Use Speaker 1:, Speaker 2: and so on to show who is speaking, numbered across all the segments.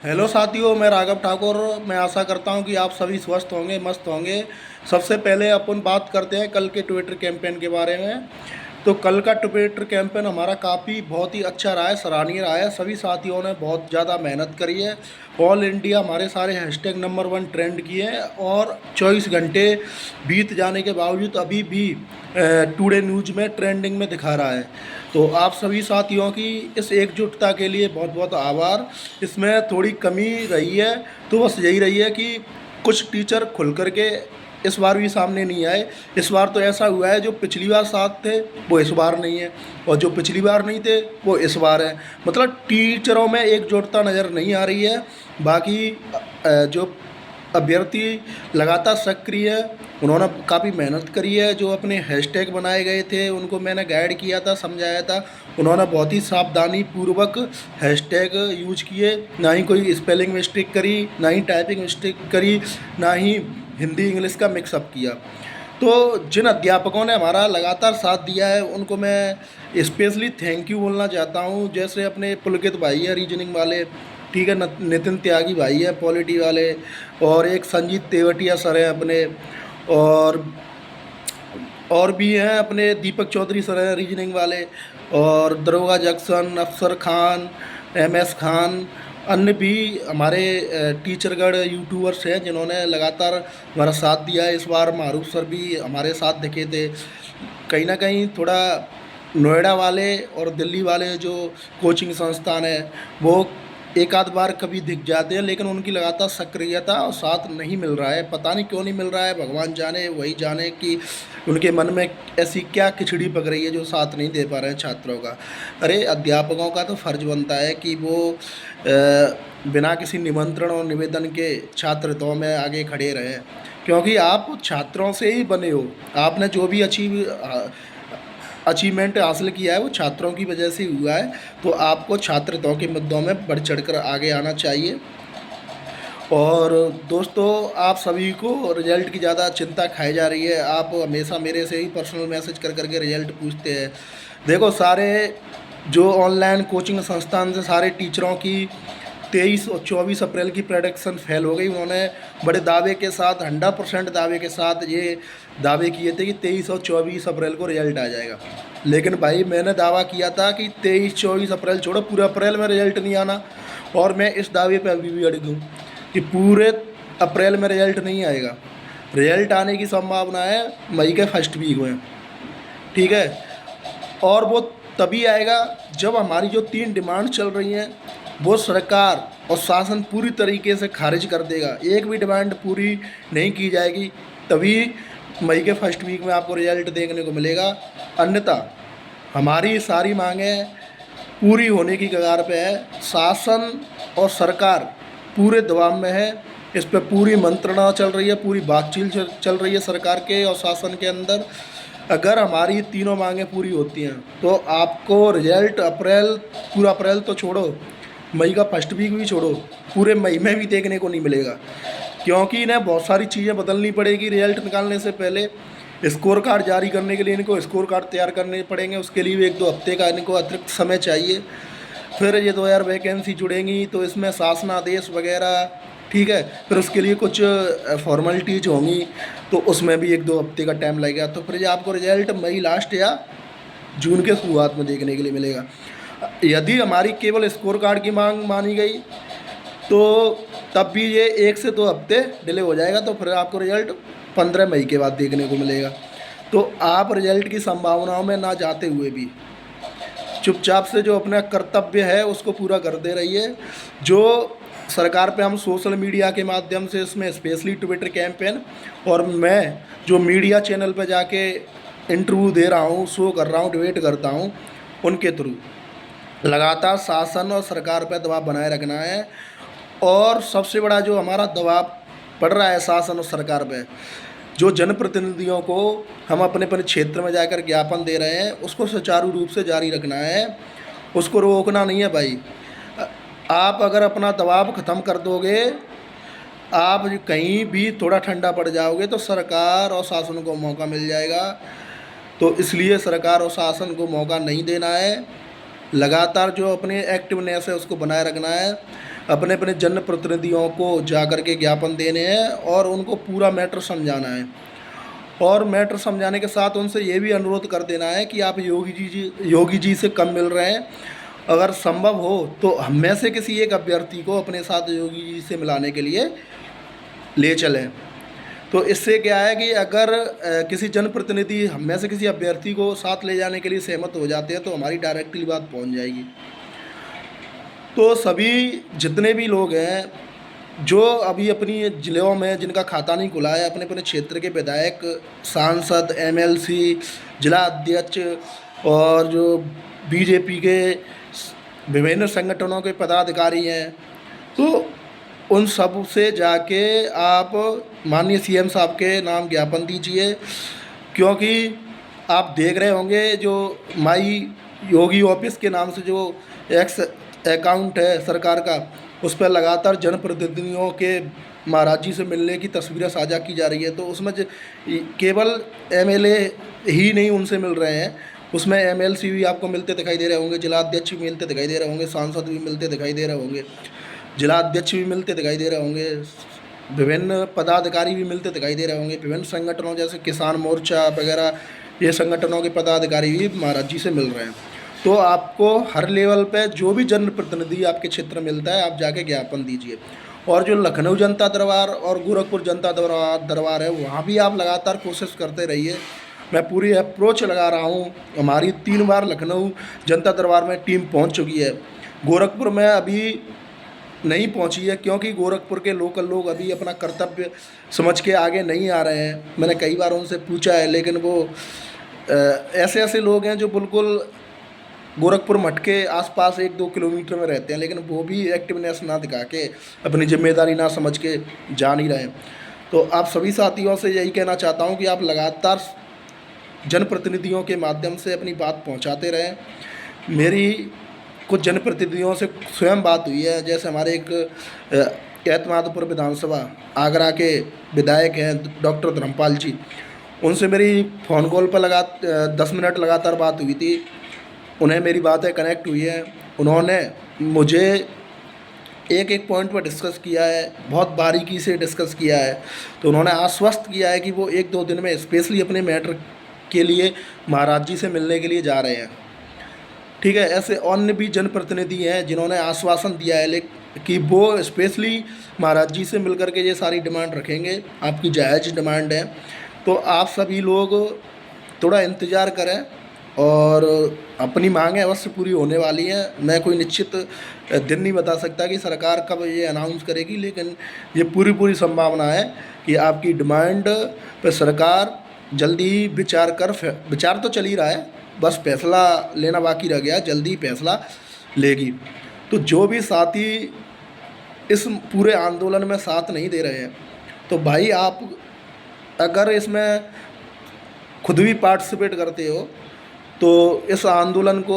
Speaker 1: Hello साथियों, मैं राघव ठाकुर। मैं आशा करता हूं कि आप सभी स्वस्थ होंगे, मस्त होंगे। सबसे पहले अपन बात करते हैं कल के ट्विटर कैंपेन के बारे में। तो कल का ट्विटर कैंपेन हमारा काफ़ी बहुत ही अच्छा रहा है, सराहनीय रहा है। सभी साथियों ने बहुत ज़्यादा मेहनत करी है। ऑल इंडिया हमारे सारे हैशटैग नंबर 1 ट्रेंड किए हैं और 24 घंटे बीत जाने के बावजूद अभी भी टुडे न्यूज में ट्रेंडिंग में दिखा रहा है। तो आप सभी साथियों की इस एकजुटता के लिए बहुत बहुत आभार। इसमें थोड़ी कमी रही है, तो बस यही रही है कि कुछ टीचर खुल करके इस बार भी सामने नहीं आए। इस बार तो ऐसा हुआ है, जो पिछली बार साथ थे वो इस बार नहीं है, और जो पिछली बार नहीं थे वो इस बार है। मतलब टीचरों में एकजुटता नज़र नहीं आ रही है। बाकी जो अभ्यर्थी लगातार सक्रिय है, उन्होंने काफ़ी मेहनत करी है। जो अपने हैशटैग बनाए गए थे उनको मैंने गाइड किया था, समझाया था। उन्होंने बहुत ही सावधानी पूर्वक हैशटैग यूज किए, ना ही कोई स्पेलिंग मिस्टेक करी, ना ही टाइपिंग मिस्टेक करी, ना ही हिंदी इंग्लिश का मिक्सअप किया। तो जिन अध्यापकों ने हमारा लगातार साथ दिया है उनको मैं स्पेशली थैंक यू बोलना चाहता हूँ। जैसे अपने पुलकित भाई है रीजनिंग वाले, ठीक है, नितिन त्यागी भाई है पॉलिटी वाले, और एक संजीत तेवटिया सर हैं अपने, और भी हैं अपने दीपक चौधरी सर हैं रीजनिंग वाले, और दरोगा जंक्शन, अफसर खान, एमएस खान, अन्य भी हमारे टीचरगढ़ यूट्यूबर्स हैं जिन्होंने लगातार हमारा साथ दिया है। इस बार मारूफ सर भी हमारे साथ दिखे थे। कहीं ना कहीं थोड़ा नोएडा वाले और दिल्ली वाले जो कोचिंग संस्थान है वो एक आध बार कभी दिख जाते हैं, लेकिन उनकी लगातार सक्रियता और साथ नहीं मिल रहा है। पता नहीं क्यों नहीं मिल रहा है, भगवान जाने, वही जाने कि उनके मन में ऐसी क्या खिचड़ी पक रही है जो साथ नहीं दे पा रहे हैं छात्रों का। अरे अध्यापकों का तो फर्ज बनता है कि वो बिना किसी निमंत्रण और निवेदन के छात्र हितों में आगे खड़े रहें, क्योंकि आप छात्रों से ही बने हो। आपने जो भी अचीवमेंट हासिल किया है वो छात्रों की वजह से हुआ है। तो आपको छात्र हितों के मुद्दों में बढ़ चढ़कर आगे आना चाहिए। और दोस्तों, आप सभी को रिजल्ट की ज़्यादा चिंता खाई जा रही है। आप हमेशा मेरे से ही पर्सनल मैसेज कर करके रिजल्ट पूछते हैं। देखो, सारे जो ऑनलाइन कोचिंग संस्थान से सारे टीचरों की 23 और 24 अप्रैल की प्रेडिक्शन फेल हो गई। उन्होंने बड़े दावे के साथ, 100% दावे के साथ ये दावे किए थे कि 23 और 24 अप्रैल को रिजल्ट आ जाएगा। लेकिन भाई, मैंने दावा किया था कि 23-24 अप्रैल छोड़ो, पूरे अप्रैल में रिजल्ट नहीं आना। और मैं इस दावे पर अभी भी अड़िग हूँ कि पूरे अप्रैल में रिजल्ट नहीं आएगा। रिजल्ट आने की संभावना है मई के फर्स्ट वीक में, ठीक है। और वो तभी आएगा जब हमारी जो 3 डिमांड चल रही हैं वो सरकार और शासन पूरी तरीके से खारिज कर देगा। एक भी डिमांड पूरी नहीं की जाएगी, तभी मई के फर्स्ट वीक में आपको रिजल्ट देखने को मिलेगा। अन्यथा हमारी सारी मांगें पूरी होने की कगार पे है। शासन और सरकार पूरे दबाव में है। इस पर पूरी मंत्रणा चल रही है, पूरी बातचीत चल रही है सरकार के और शासन के अंदर। अगर हमारी तीनों मांगें पूरी होती हैं तो आपको रिजल्ट पूरा अप्रैल तो छोड़ो, मई का फर्स्ट वीक भी छोड़ो, पूरे मई में भी देखने को नहीं मिलेगा। क्योंकि इन्हें बहुत सारी चीज़ें बदलनी पड़ेगी। रिजल्ट निकालने से पहले स्कोर कार्ड जारी करने के लिए इनको स्कोर कार्ड तैयार करने पड़ेंगे। उसके लिए भी 1-2 हफ्ते का इनको अतिरिक्त समय चाहिए। फिर ये 2000 वैकेंसी जुड़ेंगी तो इसमें शासनादेश वगैरह, ठीक है, फिर उसके लिए कुछ फॉर्मेलिटीज होंगी, तो उसमें भी 1-2 हफ्ते का टाइम लगेगा। तो फिर ये आपको रिजल्ट मई लास्ट या जून के शुरुआत में देखने के लिए मिलेगा। यदि हमारी केवल स्कोर कार्ड की मांग मानी गई तो तब भी ये 1 से 2 हफ्ते डिले हो जाएगा। तो फिर आपको रिजल्ट 15 मई के बाद देखने को मिलेगा। तो आप रिजल्ट की संभावनाओं में ना जाते हुए भी चुपचाप से जो अपना कर्तव्य है उसको पूरा कर दे रही है। जो सरकार पे हम सोशल मीडिया के माध्यम से, इसमें स्पेशली ट्विटर कैंपेन, और मैं जो मीडिया चैनल पे जाके इंटरव्यू दे रहा हूँ, शो कर रहा हूँ, डिबेट करता हूँ, उनके थ्रू लगातार शासन और सरकार पर दबाव बनाए रखना है। और सबसे बड़ा जो हमारा दबाव पड़ रहा है शासन और सरकार पे, जो जनप्रतिनिधियों को हम अपने अपने क्षेत्र में जाकर ज्ञापन दे रहे हैं उसको सुचारू रूप से जारी रखना है, उसको रोकना नहीं है भाई। आप अगर अपना दबाव ख़त्म कर दोगे, आप कहीं भी थोड़ा ठंडा पड़ जाओगे तो सरकार और शासन को मौका मिल जाएगा। तो इसलिए सरकार और शासन को मौका नहीं देना है। लगातार जो अपने एक्टिवनेस है उसको बनाए रखना है। अपने अपने जनप्रतिनिधियों को जा कर के ज्ञापन देने हैं और उनको पूरा मैटर समझाना है। और मैटर समझाने के साथ उनसे ये भी अनुरोध कर देना है कि आप योगी जी से कब मिल रहे हैं, अगर संभव हो तो हम में से किसी एक अभ्यर्थी को अपने साथ योगी जी से मिलाने के लिए ले चलें। तो इससे क्या है कि अगर किसी जनप्रतिनिधि हम में से किसी अभ्यर्थी को साथ ले जाने के लिए सहमत हो जाते हैं तो हमारी डायरेक्टली बात पहुंच जाएगी। तो सभी जितने भी लोग हैं जो अभी अपनी ज़िलों में जिनका खाता नहीं खुला है, अपने अपने क्षेत्र के विधायक, सांसद, एमएलसी, जिला अध्यक्ष और जो बीजेपी के विभिन्न संगठनों के पदाधिकारी हैं, तो उन सब से जाके आप माननीय सीएम साहब के नाम ज्ञापन दीजिए। क्योंकि आप देख रहे होंगे जो माई योगी ऑफिस के नाम से जो एक्स अकाउंट है सरकार का, उस पर लगातार जनप्रतिनिधियों के महाराज जी से मिलने की तस्वीरें साझा की जा रही है। तो उसमें केवल एमएलए ही नहीं उनसे मिल रहे हैं, उसमें एमएलसी भी आपको मिलते दिखाई दे रहे होंगे, जिला अध्यक्ष भी मिलते दिखाई दे रहे होंगे, सांसद भी मिलते दिखाई दे रहे होंगे, जिला अध्यक्ष भी मिलते दिखाई दे रहे होंगे, विभिन्न पदाधिकारी भी मिलते दिखाई दे रहे होंगे, विभिन्न संगठनों जैसे किसान मोर्चा वगैरह ये संगठनों के पदाधिकारी भी महाराज जी से मिल रहे हैं। तो आपको हर लेवल पे जो भी जनप्रतिनिधि आपके क्षेत्र में मिलता है आप जाके ज्ञापन दीजिए। और जो लखनऊ जनता दरबार और गोरखपुर जनता दरबार है, वहाँ भी आप लगातार कोशिश करते रहिए। मैं पूरी अप्रोच लगा रहा हूँ। हमारी 3 बार लखनऊ जनता दरबार में टीम पहुँच चुकी है। गोरखपुर में अभी नहीं पहुंची है क्योंकि गोरखपुर के लोकल लोग अभी अपना कर्तव्य समझ के आगे नहीं आ रहे हैं। मैंने कई बार उनसे पूछा है, लेकिन वो ऐसे ऐसे लोग हैं जो बिल्कुल गोरखपुर मठ के आसपास 1-2 किलोमीटर में रहते हैं, लेकिन वो भी एक्टिवनेस ना दिखा के, अपनी जिम्मेदारी ना समझ के जा नहीं रहे। तो आप सभी साथियों से यही कहना चाहता हूँ कि आप लगातार जनप्रतिनिधियों के माध्यम से अपनी बात पहुँचाते रहें। मेरी कुछ जनप्रतिनिधियों से स्वयं बात हुई है, जैसे हमारे एक एतमादपुर विधानसभा आगरा के विधायक हैं डॉक्टर धर्मपाल जी, उनसे मेरी फ़ोन कॉल पर 10 मिनट लगातार बात हुई थी। उन्हें मेरी बातें कनेक्ट हुई हैं। उन्होंने मुझे एक एक पॉइंट पर डिस्कस किया है, बहुत बारीकी से डिस्कस किया है। तो उन्होंने आश्वस्त किया है कि वो 1-2 दिन में स्पेशली अपने मैटर के लिए महाराज जी से मिलने के लिए जा रहे हैं। ठीक है, ऐसे अन्य भी जनप्रतिनिधि हैं जिन्होंने आश्वासन दिया है कि वो स्पेशली महाराज जी से मिलकर के ये सारी डिमांड रखेंगे। आपकी जायज़ डिमांड है, तो आप सभी लोग थोड़ा इंतज़ार करें और अपनी मांगें अवश्य पूरी होने वाली हैं। मैं कोई निश्चित दिन नहीं बता सकता कि सरकार कब ये अनाउंस करेगी, लेकिन ये पूरी संभावना है कि आपकी डिमांड पर सरकार जल्दी ही विचार तो चल ही रहा है, बस फैसला लेना बाकी रह गया, जल्दी ही फैसला लेगी। तो जो भी साथी इस पूरे आंदोलन में साथ नहीं दे रहे हैं, तो भाई आप अगर इसमें खुद भी पार्टिसिपेट करते हो तो इस आंदोलन को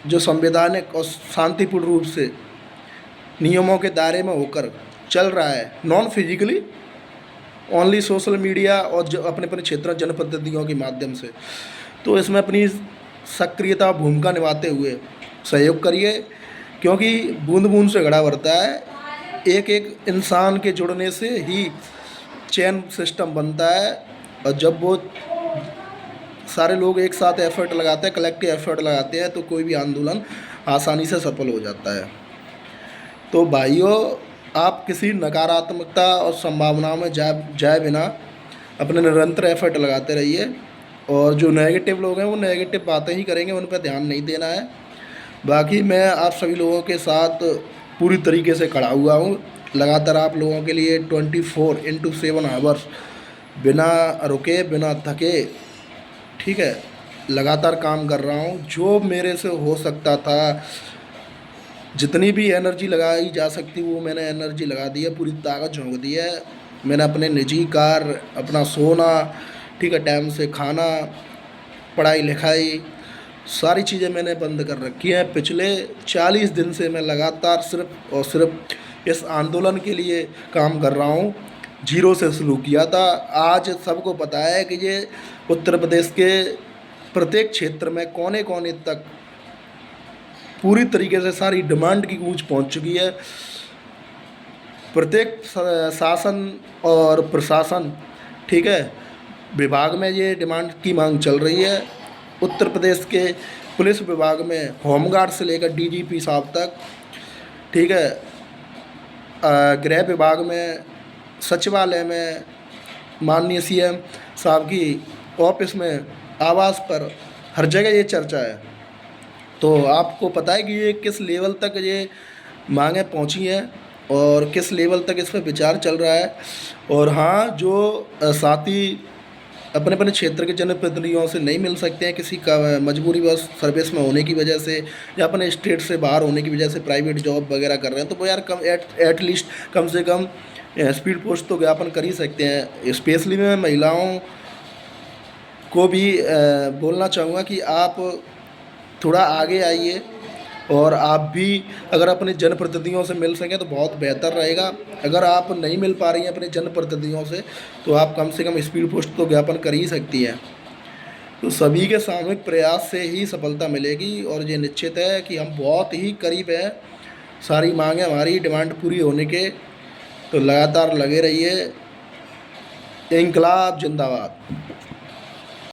Speaker 1: जो संवैधानिक और शांतिपूर्ण रूप से नियमों के दायरे में होकर चल रहा है, non physically, only social media और जो अपने अपने क्षेत्र जनप्रतिनिधियों के माध्यम से, तो इसमें अपनी सक्रियता भूमिका निभाते हुए सहयोग करिए। क्योंकि बूंद बूंद से घड़ा भरता है, एक एक इंसान के जुड़ने से ही चेन सिस्टम बनता है। और जब वो सारे लोग एक साथ एफर्ट लगाते हैं, कलेक्टिव एफर्ट लगाते हैं, तो कोई भी आंदोलन आसानी से सफल हो जाता है। तो भाइयों, आप किसी नकारात्मकता और संभावनाओं में जाए बिना अपने निरंतर एफर्ट लगाते रहिए। और जो नेगेटिव लोग हैं वो नेगेटिव बातें ही करेंगे, उन पर ध्यान नहीं देना है। बाकी मैं आप सभी लोगों के साथ पूरी तरीके से खड़ा हुआ हूँ। लगातार आप लोगों के लिए 24/7 आवर्स बिना रुके बिना थके, ठीक है, लगातार काम कर रहा हूँ। जो मेरे से हो सकता था, जितनी भी एनर्जी लगाई जा सकती वो मैंने एनर्जी लगा दी है, पूरी ताकत झोंक दी है। मैंने अपने निजी कार्य, अपना सोना, ठीक है, टाइम से खाना, पढ़ाई लिखाई, सारी चीज़ें मैंने बंद कर रखी हैं। पिछले 40 दिन से मैं लगातार सिर्फ और सिर्फ इस आंदोलन के लिए काम कर रहा हूँ। 0 से शुरू किया था। आज सबको पता है कि ये उत्तर प्रदेश के प्रत्येक क्षेत्र में कोने कोने तक पूरी तरीके से सारी डिमांड की गूंज पहुंच चुकी है। प्रत्येक शासन और प्रशासन, ठीक है, विभाग में ये डिमांड की मांग चल रही है। उत्तर प्रदेश के पुलिस विभाग में होमगार्ड से लेकर डीजीपी साहब तक, ठीक है, गृह विभाग में, सचिवालय में, माननीय सीएम साहब की ऑफिस में, आवास पर, हर जगह ये चर्चा है। तो आपको पता है कि ये किस लेवल तक ये मांगें पहुंची हैं और किस लेवल तक इस पर विचार चल रहा है। और हाँ, जो साथी अपने अपने क्षेत्र के जनप्रतिनिधियों से नहीं मिल सकते हैं, किसी का मजबूरी बस सर्विस में होने की वजह से या अपने स्टेट से बाहर होने की वजह से प्राइवेट जॉब वगैरह कर रहे हैं, तो वो यार कम एटलीस्ट कम से कम स्पीड पोस्ट तो ज्ञापन कर ही सकते हैं। स्पेशली मैं महिलाओं को भी बोलना चाहूँगा कि आप थोड़ा आगे आइए और आप भी अगर अपने जनप्रतिनिधियों से मिल सकें तो बहुत बेहतर रहेगा। अगर आप नहीं मिल पा रही हैं अपने जनप्रतिनिधियों से तो आप कम से कम स्पीड पोस्ट तो ज्ञापन कर ही सकती हैं। तो सभी के सामूहिक प्रयास से ही सफलता मिलेगी और ये निश्चित है कि हम बहुत ही करीब हैं सारी मांगें हमारी डिमांड पूरी होने के। तो लगातार लगे रहिए। इंकलाब जिंदाबाद।